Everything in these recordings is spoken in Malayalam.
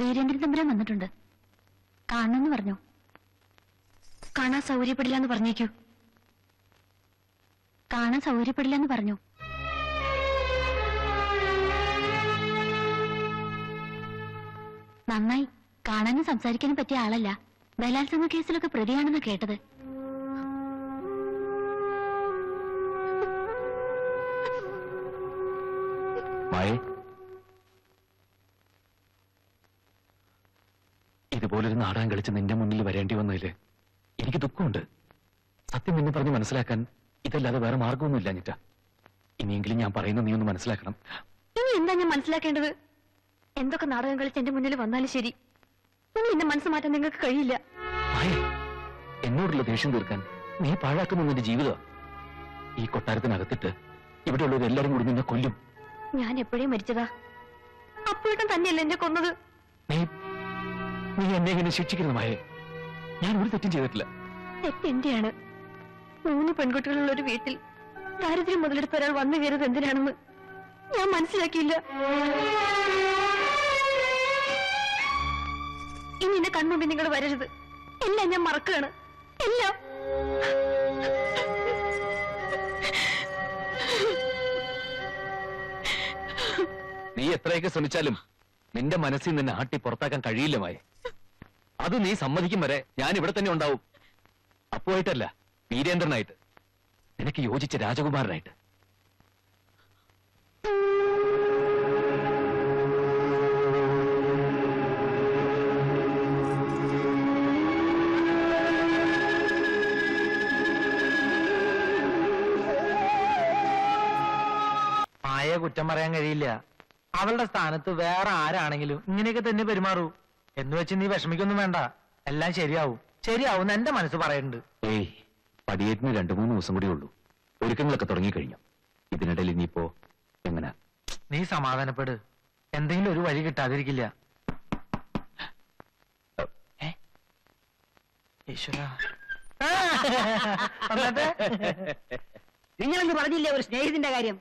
വീരേന്ദ്രൻ തമ്പുരാൻ വന്നിട്ടുണ്ട്. കാണണമെന്ന് പറഞ്ഞു. കാണാൻ സൗകര്യപ്പെടില്ല എന്ന് പറഞ്ഞേക്കൂ. കാണാൻ സൗകര്യപ്പെടില്ല എന്ന് പറഞ്ഞു. നന്നായി. കാണാനും സംസാരിക്കാനും പറ്റിയ ആളല്ല. ബലാത്സംഗ കേസിലൊക്കെ പ്രതിയാണെന്ന് കേട്ടത്. ഇതുപോലൊരു നാടകം കളിച്ച് നിന്റെ മുന്നിൽ വരേണ്ടി വന്നതില് എനിക്ക് ദുഃഖമുണ്ട്. സത്യം നിന്നെ പറഞ്ഞ് മനസ്സിലാക്കാൻ ഇതല്ലാതെ വേറെ മാർഗമൊന്നുമില്ല അനിറ്റ. ഇനിയെങ്കിലും ഞാൻ പറയുന്നത് നീ ഒന്ന് മനസ്സിലാക്കണം. ഇനി എന്താ ഞാൻ മനസ്സിലാക്കേണ്ടത്? എന്തൊക്കെ നാടകം കളിച്ച് എന്റെ മുന്നിൽ വന്നാലും ശരി, ഇനി എന്നെ മനസ്സ് മാറ്റാൻ നിങ്ങൾക്ക് കഴിയില്ല. എന്നോടുള്ള ദേഷ്യം തീർക്കാൻ നീ പാഴാക്കുന്ന നിന്റെ ജീവിതം. ഈ കൊട്ടാരത്തിനകത്തിട്ട് ഇവിടെയുള്ളവർ എല്ലാരും കൂടി നിന്നെ കൊല്ലും. ഞാൻ എപ്പോഴേ മരിച്ചതാ. അപ്പോഴും തന്നെയല്ലേ എന്നെ കൊന്നത്. നീ എന്നെ ഇങ്ങനെ ശിക്ഷിക്കുന്നു മായേ. ഞാൻ ഒരു തെറ്റും ചെയ്തിട്ടില്ല. തെറ്റെന്റെയാണ്. 3 പെൺകുട്ടികളുള്ള ഒരു വീട്ടിൽ ദാരിദ്ര്യം മുതലെടുത്ത ഒരാൾ വന്നു കയറിയത് എന്തിനാണെന്ന് ഞാൻ മനസ്സിലാക്കിയില്ല. ഇനി എന്നെ കൺമുമ്പിൽ നിങ്ങൾ വരരുത്. എല്ലാം ഞാൻ മറക്കുകയാണ്. എല്ലാം. നീ എത്രയൊക്കെ ശ്രമിച്ചാലും നിന്റെ മനസ്സിൽ നിന്നെ ആട്ടി പുറത്താക്കാൻ കഴിയില്ല മായ. അത് നീ സമ്മതിക്കും വരെ ഞാൻ ഇവിടെ തന്നെ ഉണ്ടാവും. അപ്പോയിട്ടല്ല, വീരേന്ദ്രനായിട്ട്, നിനക്ക് യോജിച്ച രാജകുമാരനായിട്ട്. മായയെ കുറ്റം പറയാൻ കഴിയില്ല. അവളുടെ സ്ഥാനത്ത് വേറെ ആരാണെങ്കിലും ഇങ്ങനെയൊക്കെ തന്നെ പെരുമാറൂ. എന്ന് വെച്ച് നീ വിഷമിക്കൊന്നും വേണ്ട. എല്ലാം ശരിയാവും എന്റെ മനസ്സ് പറയുന്നുണ്ട്. ഏയ്, പടിയേറ്റിന് 2-3 ദിവസം കൂടി ഉള്ളൂ. ഒരുക്കങ്ങളൊക്കെ തുടങ്ങിക്കഴിഞ്ഞു. ഇതിനിടയിൽ ഇനിയിപ്പോ എങ്ങനെ? നീ സമാധാനപ്പെട്. എന്തെങ്കിലും ഒരു വഴി കിട്ടാതിരിക്കില്ല. നിങ്ങളെന്ന് പറഞ്ഞില്ലേ ഒരു സ്നേഹിതന്റെ കാര്യം?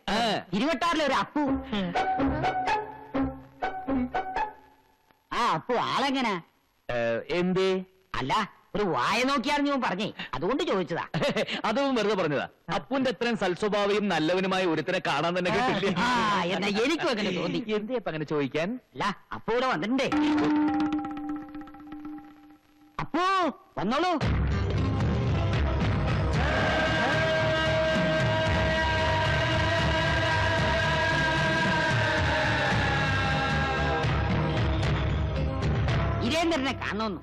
26-ലെ ഒരു അപ്പു. ആ അപ്പു ആളെങ്ങനെ? എന്തേ? അല്ല, ഒരു വായ നോക്കിയായിരുന്നു ഞാൻ പറഞ്ഞേ, അതുകൊണ്ട് ചോദിച്ചതാ. അതും വെറുതെ പറഞ്ഞതാ. അപ്പുന്റെ അത്രയും സൽസ്വഭാവിയും നല്ലവനുമായ ഒരുത്തനെ കാണാൻ തന്നെ കിട്ടില്ല. എന്നാ എനിക്കും അങ്ങനെ തോന്നി. എന്തേ അങ്ങനെ ചോദിക്കാൻ? അല്ല, അപ്പു ഇവിടെ വന്നിട്ടുണ്ടേ. അപ്പു വന്നോളൂ. വീരേന്ദ്രനെ കാണുന്നു.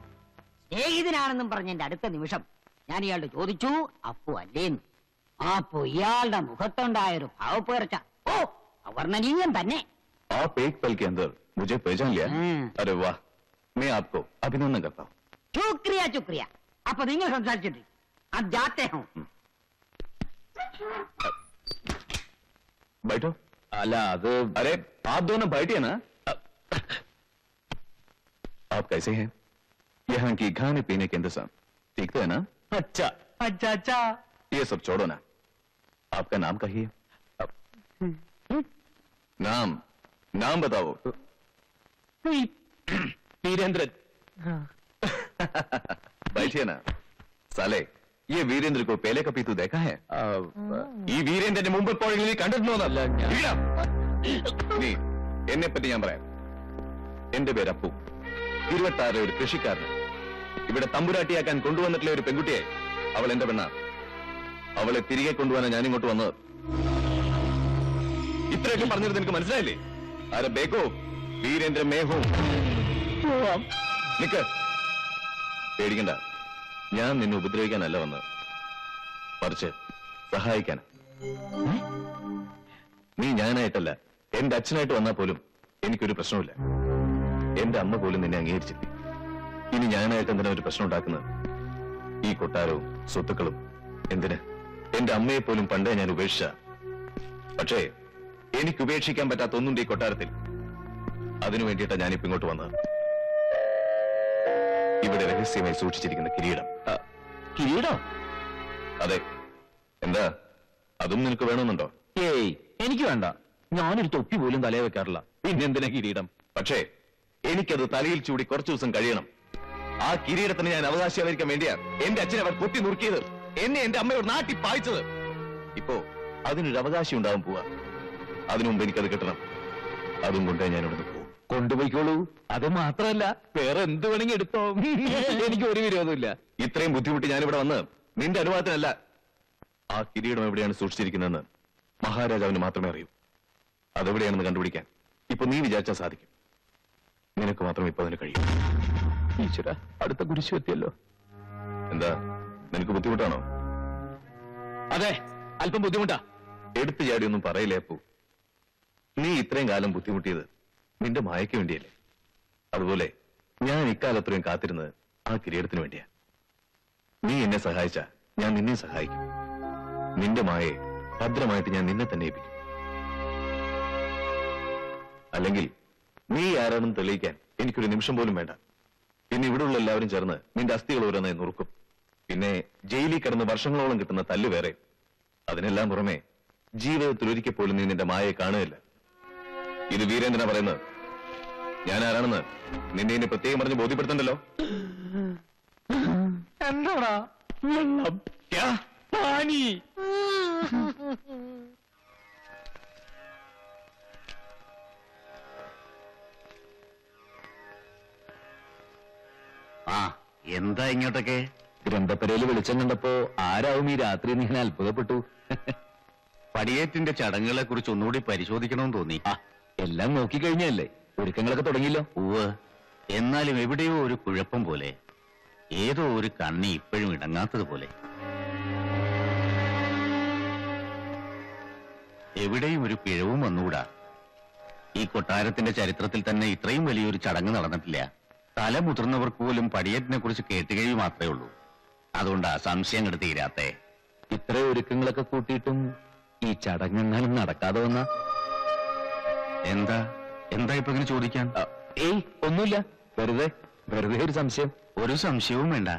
സ്നേഹിതനാണെന്നും പറഞ്ഞ എന്റെ അടുത്ത നിമിഷം ഞാൻ ഇയാളോട് ചോദിച്ചു, അപ്പു അല്ലേന്ന്. അപ്പോ ഇയാളുടെ മുഖത്തുണ്ടായൊരു ഭാവപ്പേർച്ച ഓ അവർണ്ണനീയം തന്നെ. आप एक पल के अंदर मुझे पहचान लिया? अरे वाह, मैं आपको अभिनंदन करता हूँ. ശുക്രിയ. അപ്പൊ നിങ്ങൾ സംസാരിച്ചിട്ട് അത് ജാത്തെ ഹോ. बैठो. अला അത് अरे आप दोनों बैठिए ना. आप कैसे हैं? यहाँ की खाने पीने के इंतजाम ठीक तो है ना? अच्छा. ये सब छोड़ो ना. आपका नाम कहिए. नाम बताओ. वीरेंद्र. बैठिए ना. साले, ये वीरेंद्र को पहले कभी तू देखा है? ഈ വീരേന്ദ്രന്റെ മുമ്പ് എപ്പോഴെങ്കിലും നീ കണ്ടിട്ടുണ്ടോന്നല്ല. നീ എന്നെ പറ്റി ഞാൻ പറയാം. എന്റെ പേര് അപ്പു. 26 ഒരു കൃഷിക്കാരന്. ഇവിടെ തമ്പുരാട്ടിയാക്കാൻ കൊണ്ടുവന്നിട്ടുള്ള ഒരു പെൺകുട്ടിയെ. അവൾ എന്റെ പെണ്ണാണ്. അവളെ തിരികെ കൊണ്ടുപോകാനാണ് ഞാൻ ഇങ്ങോട്ട് വന്നത്. ഇത്രയൊക്കെ പറഞ്ഞിട്ട് നിനക്ക് മനസ്സിലായില്ലേ? ആരെ ബേക്കോ വീരേന്ദ്ര മേഹോ. നിക്ക്, പേടിക്കണ്ട. ഞാൻ നിന്നെ ഉപദ്രവിക്കാനല്ല വന്നത്, മറിച്ച് സഹായിക്കാൻ. നീ ഞാനായിട്ടല്ല, എന്റെ അച്ഛനായിട്ട് വന്നാൽ പോലും എനിക്കൊരു പ്രശ്നമില്ല. എന്റെ അമ്മ പോലും നിന്നെ അംഗീകരിച്ചില്ല. ഇനി ഞാനായിട്ട് എന്തിനാ ഒരു പ്രശ്നം ഉണ്ടാക്കുന്നത്? ഈ കൊട്ടാരവും സ്വത്തുക്കളും എന്തിന്? എന്റെ അമ്മയെ പോലും പണ്ടേ ഞാൻ ഉപേക്ഷിച്ച. പക്ഷേ എനിക്ക് ഉപേക്ഷിക്കാൻ പറ്റാത്ത ഒന്നുണ്ട് ഈ കൊട്ടാരത്തിൽ. അതിനു വേണ്ടിയിട്ടാണ് ഞാനിപ്പോ ഇങ്ങോട്ട് വന്നത്. ഇവിടെ രഹസ്യമായി സൂക്ഷിച്ചിരിക്കുന്ന കിരീടം. കിരീടം? അതെ. എന്താ, അതും നിനക്ക് വേണമെന്നുണ്ടോ? ഏയ്, എനിക്ക് വേണ്ട. ഞാനൊരു തൊപ്പി പോലും തലയെ വെക്കാറില്ല. പിന്നെ എന്തിനാ കിരീടം? പക്ഷേ എനിക്കത് തലയിൽ ചൂടി കുറച്ചു ദിവസം കഴിയണം. ആ കിരീടത്തിന് ഞാൻ അവകാശമായിരിക്കാൻ വേണ്ടിയാ എന്റെ അച്ഛനെ അവർ കൊത്തി നുറുക്കിയത്, എന്നെ എന്റെ അമ്മയോട് നാട്ടി പായിച്ചത്. ഇപ്പോ അതിനൊരു അവകാശം ഉണ്ടാവാൻ പോവാ. അതിനു മുമ്പ് എനിക്കത് കിട്ടണം. അതും കൊണ്ടേ ഞാൻ ഇവിടുന്ന് പോകും. കൊണ്ടുപോയിക്കോളൂ. അത് മാത്രമല്ല വേറെ എന്ത് വേണമെങ്കിൽ എടുത്തോ. എനിക്ക് ഒരു വിരോധമില്ല. ഇത്രയും ബുദ്ധിമുട്ടി ഞാനിവിടെ വന്ന് നിന്റെ അനുവാദത്തിനല്ല. ആ കിരീടം എവിടെയാണ് സൂക്ഷിച്ചിരിക്കുന്നതെന്ന് മഹാരാജാവിന് മാത്രമേ അറിയൂ. അതെവിടെയാണെന്ന് കണ്ടുപിടിക്കാൻ ഇപ്പൊ നീ വിചാരിച്ചാൽ സാധിക്കും. നിനക്ക് മാത്രം ഇപ്പൊ അതിന് കഴിയും. ഈശ്വര, അടുത്ത കുരിശു എത്തിയല്ലോ. എന്താ, നിനക്ക് ബുദ്ധിമുട്ടാണോ? അതെ, അല്പം ബുദ്ധിമുട്ടാ. എടുത്തു ചാടിയൊന്നും പറയില്ലേ അപ്പു. നീ ഇത്രയും കാലം ബുദ്ധിമുട്ടിയത് നിന്റെ മായയ്ക്ക് വേണ്ടിയല്ലേ? അതുപോലെ ഞാൻ ഇക്കാലത്രയും കാത്തിരുന്നത് ആ കിരീടത്തിന് വേണ്ടിയാ. നീ എന്നെ സഹായിച്ച ഞാൻ നിന്നെ സഹായിക്കും. നിന്റെ മായയെ ഭദ്രമായിട്ട് ഞാൻ നിന്നെ തന്നെ ഏൽപ്പിക്കും. അല്ലെങ്കിൽ നീ ആരാണെന്ന് തെളിയിക്കാൻ എനിക്കൊരു നിമിഷം പോലും വേണ്ട. പിന്നെ ഇവിടെയുള്ള എല്ലാവരും ചേർന്ന് നിന്റെ അസ്ഥികൾ ഓരോന്നായി നുറുക്കും. പിന്നെ ജയിലിൽ കിടന്ന് വർഷങ്ങളോളം കിട്ടുന്ന തല്ല് വേറെ. അതിനെല്ലാം പുറമെ ജീവിതത്തിൽ ഒരിക്കൽ പോലും നീ നിന്റെ മായയെ കാണുകയില്ല. ഇത് വീരേന്ദ്രനാ പറയുന്നത്. ഞാൻ ആരാണെന്ന് നിന്നെ ഇനി പ്രത്യേകം പറഞ്ഞ് ബോധ്യപ്പെടുത്തണ്ടല്ലോ. എന്താടാ? വെള്ളം, പാനി. ആ എന്താ ഇങ്ങോട്ടൊക്കെ? ഗ്രന്ഥപ്പരയില് വെളിച്ചം കണ്ടപ്പോ ആരാവും ഈ രാത്രി എന്ന് ഞാൻ അത്ഭുതപ്പെട്ടു. പടിയേറ്റിന്റെ ചടങ്ങുകളെ കുറിച്ച് ഒന്നുകൂടി പരിശോധിക്കണമെന്ന് തോന്നി. ആ, എല്ലാം നോക്കിക്കഴിഞ്ഞല്ലേ, ഒരുക്കങ്ങളൊക്കെ തുടങ്ങിയല്ലോ. ഉവ്, എന്നാലും എവിടെയോ ഒരു കുഴപ്പം പോലെ, ഏതോ ഒരു കണ്ണി ഇപ്പോഴും ഇടങ്ങാത്തതുപോലെ. എവിടെയും ഒരു പിഴവും വന്നുകൂടാ. ഈ കൊട്ടാരത്തിന്റെ ചരിത്രത്തിൽ തന്നെ ഇത്രയും വലിയൊരു ചടങ്ങ് നടന്നിട്ടില്ല. തല മുതിർന്നവർക്ക് പോലും പടിയേറ്റിനെ കുറിച്ച് കേട്ടുകഴിവ് മാത്രമേ ഉള്ളൂ. അതുകൊണ്ടാ സംശയം കെടുത്ത് തീരാത്തേ. ഇത്ര ഒരുക്കങ്ങളൊക്കെ കൂട്ടിയിട്ടും ഈ ചടങ്ങെങ്ങാനും നടക്കാതെ വന്ന എന്താ എന്താ ഇപ്പൊ ഇങ്ങനെ ചോദിക്കാൻ? ഏയ് ഒന്നുമില്ല, വെറുതെ ഒരു സംശയം. ഒരു സംശയവും വേണ്ട,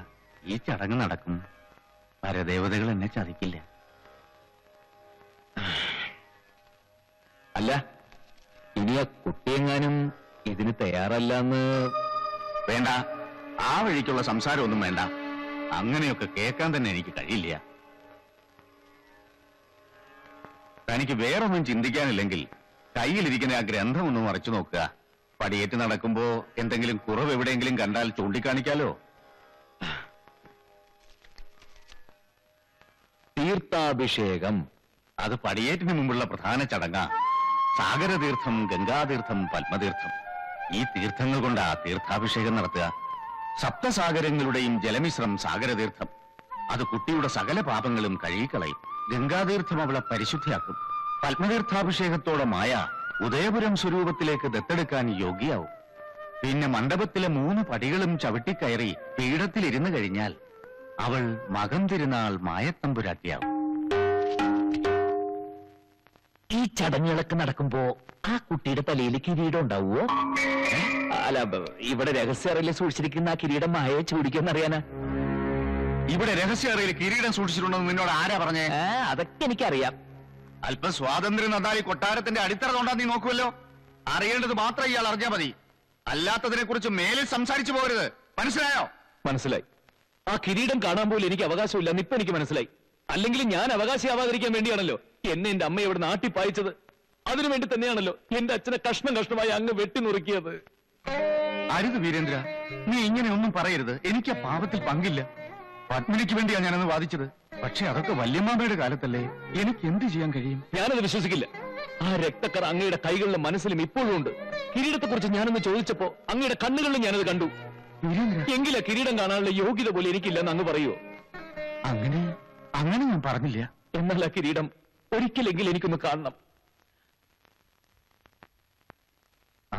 ഈ ചടങ്ങ് നടക്കും. പരദേവതകൾ എന്നെ ചതിക്കില്ല. അല്ല, ഇനി ആ കുട്ടിയെങ്ങാനും ഇതിന് തയ്യാറല്ലെന്ന്. വേണ്ട, ആ വഴിക്കുള്ള സംസാരമൊന്നും വേണ്ട. അങ്ങനെയൊക്കെ കേൾക്കാൻ തന്നെ എനിക്ക് കഴിയില്ല. തനിക്ക് വേറൊന്നും ചിന്തിക്കാനില്ലെങ്കിൽ കയ്യിലിരിക്കുന്ന ആ ഗ്രന്ഥം ഒന്ന് മറിച്ചു നോക്കുക. പടിയേറ്റ് നടക്കുമ്പോ എന്തെങ്കിലും കുറവ് എവിടെയെങ്കിലും കണ്ടാൽ ചൂണ്ടിക്കാണിക്കാലോ. തീർത്ഥാഭിഷേകം, അത് പടിയേറ്റിന് മുമ്പുള്ള പ്രധാന ചടങ്ങാ. സാഗരതീർത്ഥം, ഗംഗാതീർത്ഥം, പത്മതീർത്ഥം, ഈ തീർത്ഥങ്ങൾ കൊണ്ടാ തീർത്ഥാഭിഷേകം നടത്തുക. സപ്തസാഗരങ്ങളുടെയും ജലമിശ്രം സാഗരതീർത്ഥം. അത് കുട്ടിയുടെ സകല പാപങ്ങളും കഴുകിക്കളയും. ഗംഗാതീർത്ഥം അവളെ പരിശുദ്ധിയാക്കും. പത്മതീർത്ഥാഭിഷേകത്തോടെ മായ ഉദയപുരം സ്വരൂപത്തിലേക്ക് ദത്തെടുക്കാൻ യോഗ്യയാവും. പിന്നെ മണ്ഡപത്തിലെ 3 പടികളും ചവിട്ടിക്കയറി പീഠത്തിലിരുന്നു കഴിഞ്ഞാൽ അവൾ മകം തിരുനാൾ മായത്തമ്പുരാട്ടിയാവും. ഈ ചടങ്ങുകളൊക്കെ നടക്കുമ്പോ ആ കുട്ടിയുടെ തലയിൽ കിരീടം ഉണ്ടാവുമോ? അല്ല, ഇവിടെ രഹസ്യ അറിയില്ല സൂക്ഷിച്ചിരിക്കുന്ന ആ കിരീടം മായയെ ചൂടിക്കുമെന്നറിയാനാ. ഇവിടെ രഹസ്യ അറിയിൽ കിരീടം സൂക്ഷിച്ചിട്ടുണ്ടെന്ന് നിന്നോട് ആരാ പറഞ്ഞേ? അതൊക്കെ എനിക്കറിയാം. അല്പം സ്വാതന്ത്ര്യം നന്നായി കൊട്ടാരത്തിന്റെ അടിത്തറ കൊണ്ടാ നീ നോക്കുമല്ലോ. അറിയേണ്ടത് മാത്രം ഇയാൾ അറിഞ്ഞാ മതി. അല്ലാത്തതിനെ കുറിച്ച് മേലിൽ സംസാരിച്ചു പോകരുത്. മനസ്സിലായോ? മനസ്സിലായി. ആ കിരീടം കാണാൻ പോലും എനിക്ക് അവകാശമില്ലെന്ന് ഇപ്പൊ എനിക്ക് മനസ്സിലായി. അല്ലെങ്കിൽ ഞാൻ അവകാശിയാവാതിരിക്കാൻ വേണ്ടിയാണല്ലോ എന്നെ എന്റെ അമ്മ ഇവിടെ നാട്ടിപ്പായിച്ചത്. അതിനുവേണ്ടി തന്നെയാണല്ലോ എന്റെ അച്ഛനെ കഷ്ണം കഷ്ണമായി അങ്ങ് വെട്ടിനുറുക്കിയത്. അരുത് വീരേന്ദ്ര, നീ ഇങ്ങനെ ഒന്നും പറയരുത്. എനിക്ക് ആ പാപത്തിൽ പങ്കില്ല. പത്മിനിക്ക് വേണ്ടിയാ ഞാനന്ന് വാദിച്ചത്. പക്ഷെ അതൊക്കെ വല്യമ്മാമ്മയുടെ കാലത്തല്ലേ. എനിക്ക് എന്ത് ചെയ്യാൻ കഴിയും? ഞാനത് വിശ്വസിക്കില്ല. ആ രക്തക്കറ അങ്ങയുടെ കൈകളിലും മനസ്സിലും ഇപ്പോഴും ഉണ്ട്. കിരീടത്തെ കുറിച്ച് ഞാനൊന്ന് ചോദിച്ചപ്പോ അങ്ങയുടെ കണ്ണുകളിലും ഞാനത് കണ്ടു. വീരേന്ദ്ര, എങ്കിലാ കിരീടം കാണാനുള്ള യോഗ്യത പോലെ എനിക്കില്ലെന്ന് അങ്ങ് പറയുമോ? അങ്ങനെ ഞാൻ പറഞ്ഞില്ല. എന്നാൽ ആ കിരീടം ഒരിക്കലെങ്കിലും എനിക്കൊന്ന് കാണണം. ആ